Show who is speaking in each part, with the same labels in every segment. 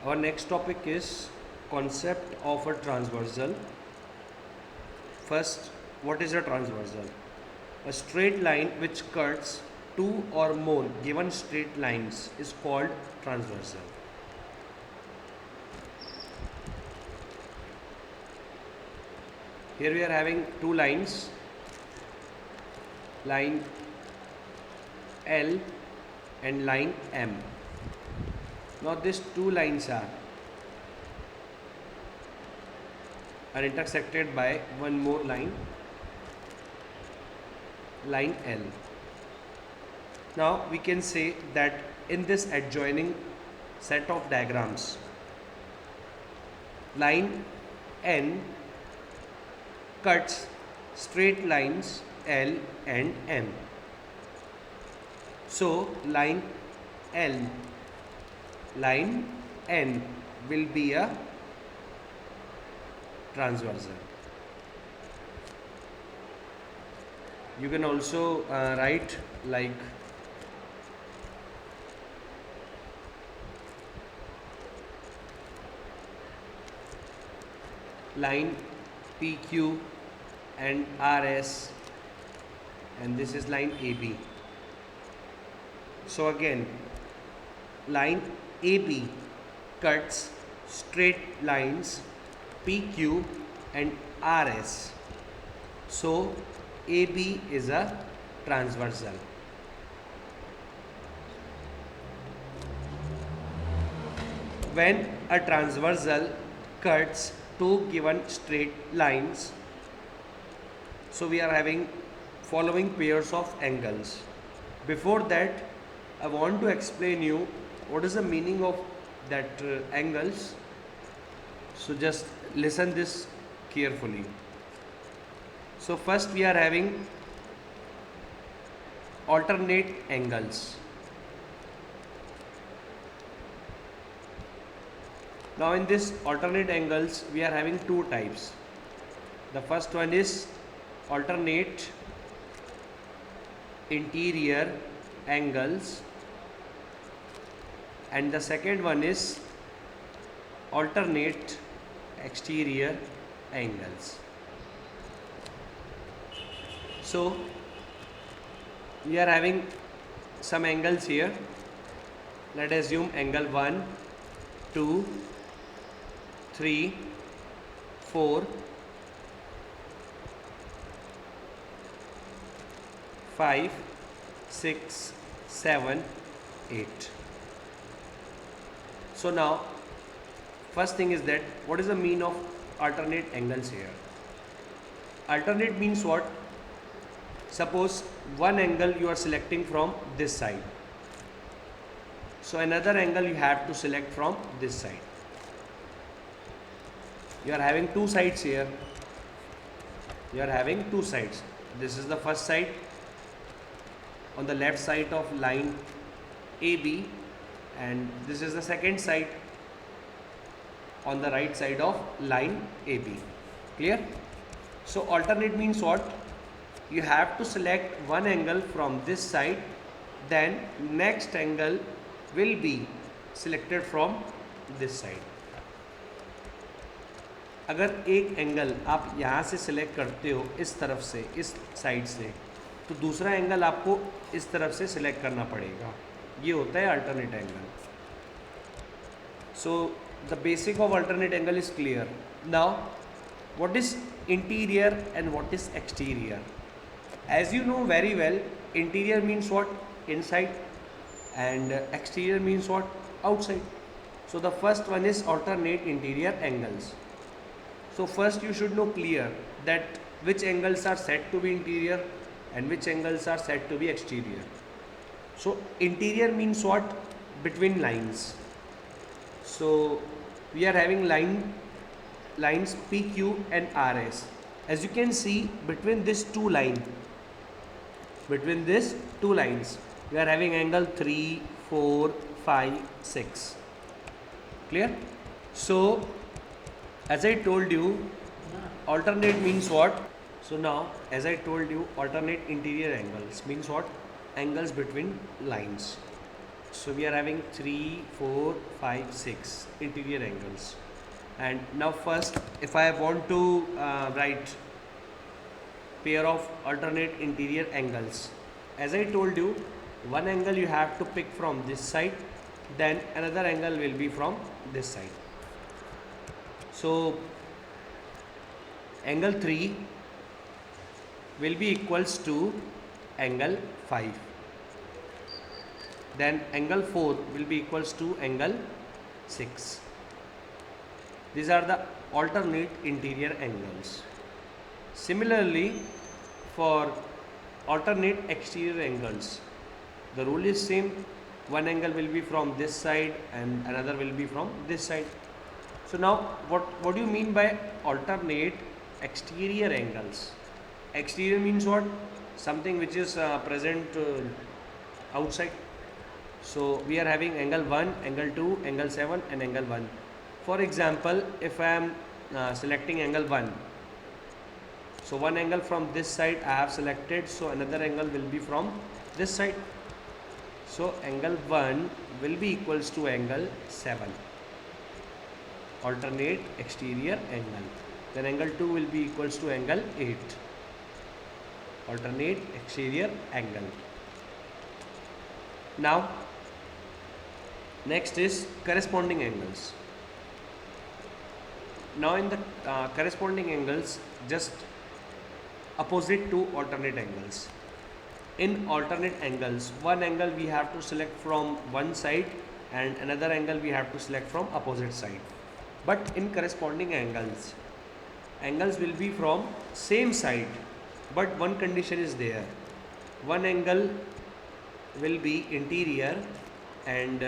Speaker 1: Our next topic is concept of a transversal. First, what is a transversal? A straight line which cuts two or more given straight lines is called transversal. Here we are having two lines, line L and line M. Now these two lines are intersected by one more line, line L. Now we can say that in this adjoining set of diagrams, line N cuts straight lines L and M. So line N will be a transversal. You can also write like line PQ and RS, and this is line AB. So again, line AB cuts straight lines PQ and RS. So AB is a transversal. When a transversal cuts two given straight lines, so we are having following pairs of angles. Before that, I want to explain you what is the meaning of that angles. So just listen this carefully. So first we are having alternate angles. Now in this alternate angles we are having two types. The first one is alternate interior angles, and the second one is alternate exterior angles. So we are having some angles here. Let us assume angle 1, 2, 3, 4, 5, 6, 7, 8. So now first thing is that what is the mean of alternate angles here? Alternate means what? Suppose one angle you are selecting from this side, so another angle you have to select from this side. You are having two sides here. You are having two sides. This is the first side on the left side of line AB, and this is the second side on the right side of line AB. Clear? So alternate means what? You have to select one angle from this side, then next angle will be selected from this side. अगर एक angle आप यहाँ से select करते हो इस तरफ से, इस साइड से, तो दूसरा एंगल आपको इस तरफ से सिलेक्ट करना पड़ेगा. ये होता है alternate angle. So the basic of alternate angle is clear. Now what is interior and what is exterior? As you know very well, interior means what? Inside, and exterior means what? Outside. So the first one is alternate interior angles. So first you should know clear that which angles are said to be interior and which angles are said to be exterior. So interior means what? Between lines. So we are having lines PQ and RS. As you can see, between these two lines, we are having angle 3, 4, 5, 6. Clear? So as I told you, alternate means what? So now as I told you, alternate interior angles means what? Angles between lines. So we are having 3, 4, 5, 6 interior angles. And now first, if I want to write pair of alternate interior angles, as I told you, one angle you have to pick from this side, then another angle will be from this side. So angle 3 will be equals to angle 5. Then angle 4 will be equals to angle 6. These are the alternate interior angles. Similarly, for alternate exterior angles, the rule is same. One angle will be from this side and another will be from this side. So now what do you mean by alternate exterior angles? Exterior means what? Something which is present outside. So we are having angle 1, angle 2, angle 7 and angle 1. For example, if I am selecting angle 1, so one angle from this side I have selected, so another angle will be from this side. So angle 1 will be equals to angle 7, alternate exterior angle. Then angle 2 will be equals to angle 8, alternate exterior angle. Now next is corresponding angles. Now in the corresponding angles, just opposite to alternate angles. In alternate angles, one angle we have to select from one side and another angle we have to select from opposite side. But in corresponding angles, angles will be from same side, but one condition is there. One angle will be interior and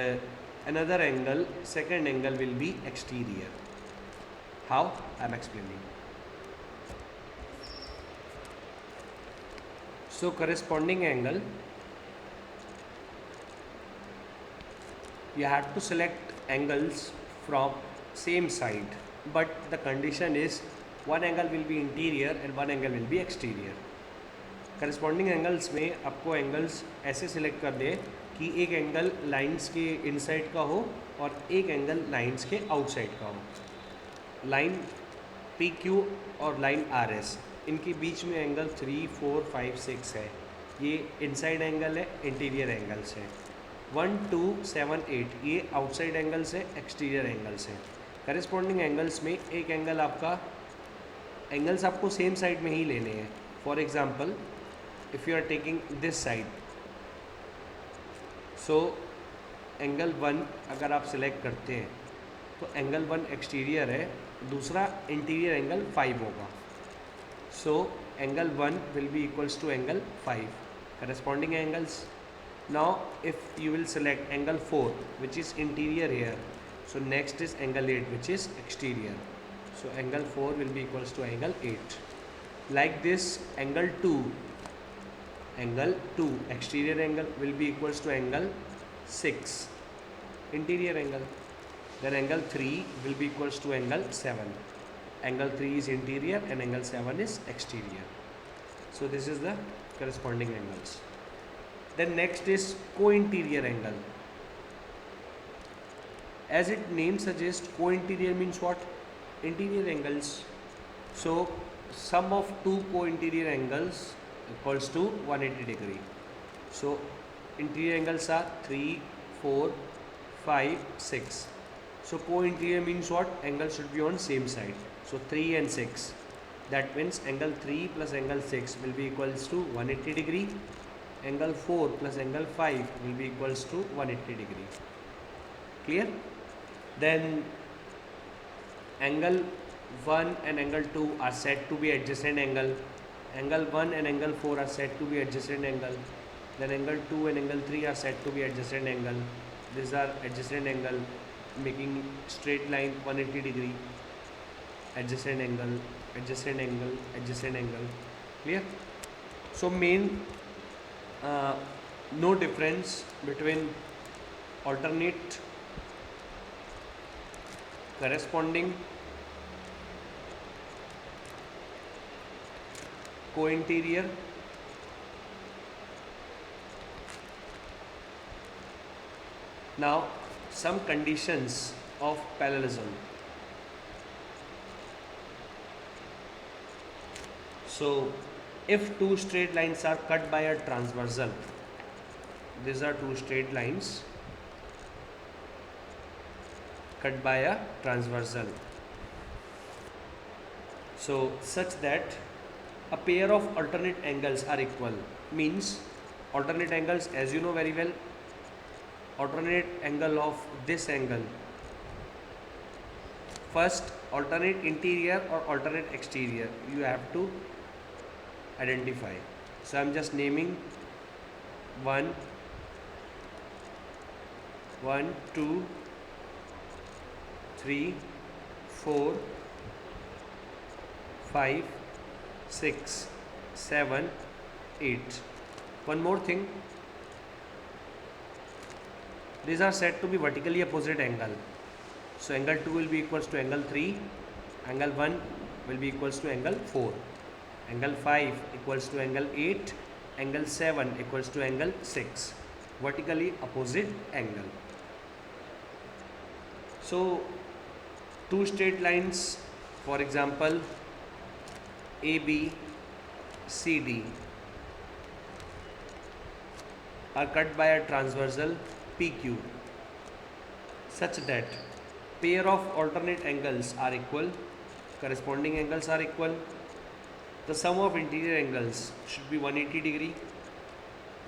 Speaker 1: another angle, second angle will be exterior. How? I am explaining. So corresponding angle, you have to select angles from same side, but the condition is one angle will be interior and one angle will be exterior. Corresponding angles में आपको angles ऐसे select कर दे कि एक angle lines के inside का हो और एक एंगल लाइंस के आउटसाइड का हो. लाइन पी क्यू और लाइन आर एस, इनके बीच में एंगल 3, 4, 5, 6 है. ये इनसाइड एंगल है, इंटीरियर एंगल्स है. 1, 2, 7, 8 ये आउटसाइड एंगल्स है, एक्सटीरियर एंगल्स है. करस्पॉन्डिंग एंगल्स में एक एंगल आपका, एंगल्स आपको सेम साइड में ही लेने हैं. For example, if you are taking this side, so angle 1 अगर आप सिलेक्ट करते हैं तो एंगल 1 एक्सटीरियर है, दूसरा इंटीरियर एंगल 5 होगा. So angle 1 will be equals to angle 5 corresponding angles. Now if you will select angle 4 which is interior here, so next is angle 8 which is exterior. So angle 4 will be equals to angle 8. Like this, angle 2 exterior angle will be equals to angle 6 interior angle. Then angle 3 will be equals to angle 7. Angle 3 is interior and angle 7 is exterior. So this is the corresponding angles. Then next is co-interior angle. As its name suggests, co-interior means what? Interior angles. So sum of two co-interior angles equals to 180 degree. So interior angles are 3, 4, 5, 6. So co-interior means what? Angle should be on same side. So 3 and 6. That means angle 3 plus angle 6 will be equals to 180 degree. Angle 4 plus angle 5 will be equals to 180 degree. Clear? Then angle 1 and angle 2 are said to be adjacent angle. Angle 1 and angle 4 are said to be adjacent angle. Then angle 2 and angle 3 are said to be adjacent angle. These are adjacent angle, making straight line 180 degree. Adjacent angle, adjacent angle, adjacent angle. Clear? So main no difference between alternate, corresponding, co-interior Now, some conditions of parallelism. So, if two straight lines are cut by a transversal, these are two straight lines cut by a transversal. So, such that a pair of alternate angles are equal, means alternate angles, as you know very well, alternate angle of this angle, first alternate interior or alternate exterior, you have to identify. So I'm just naming 1, 2, 3, 4, 5, 6, 7, 8. One more thing, these are said to be vertically opposite angle. So angle 2 will be equals to angle 3, angle 1 will be equals to angle 4, angle 5 equals to angle 8, angle 7 equals to angle 6, vertically opposite angle. So two straight lines, for example AB, CD, are cut by a transversal PQ such that pair of alternate angles are equal, corresponding angles are equal, the sum of interior angles should be 180 degree,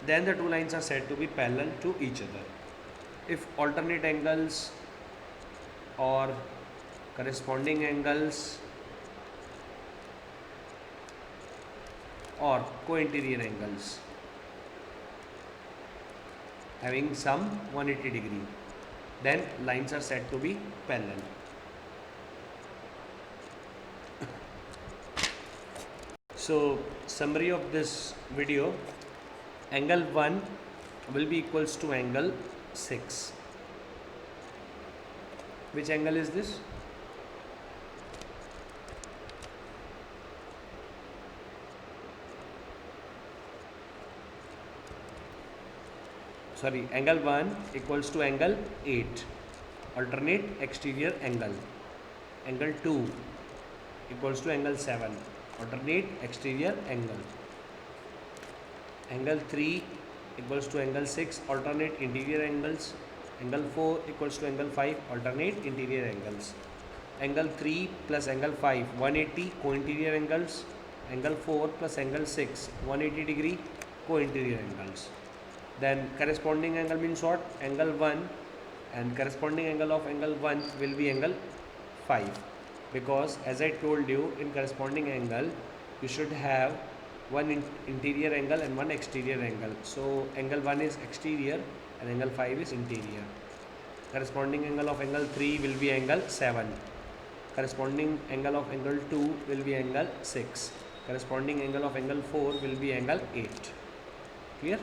Speaker 1: then the two lines are said to be parallel to each other. If alternate angles or corresponding angles or co-interior angles having sum 180 degree, then lines are said to be parallel. So summary of this video, angle 1 will be equals to angle 6. Which angle is this? Sorry, angle 1 equals to angle 8, alternate exterior angle. Angle 2 equals to angle 7, alternate exterior angle. Angle 3 equals to angle 6, alternate interior angles. Angle 4 equals to angle 5, alternate interior angles. Angle 3 plus angle 5, 180 co-interior angles. Angle 4 plus angle 6, 180 degree co-interior angles. Then corresponding angle means what? Angle 1, and corresponding angle of angle 1 will be angle 5, because as I told you, in corresponding angle you should have one interior angle and one exterior angle. So angle 1 is exterior and angle 5 is interior. Corresponding angle of angle 3 will be angle 7. Corresponding angle of angle 2 will be angle 6. Corresponding angle of angle 4 will be angle 8. Clear?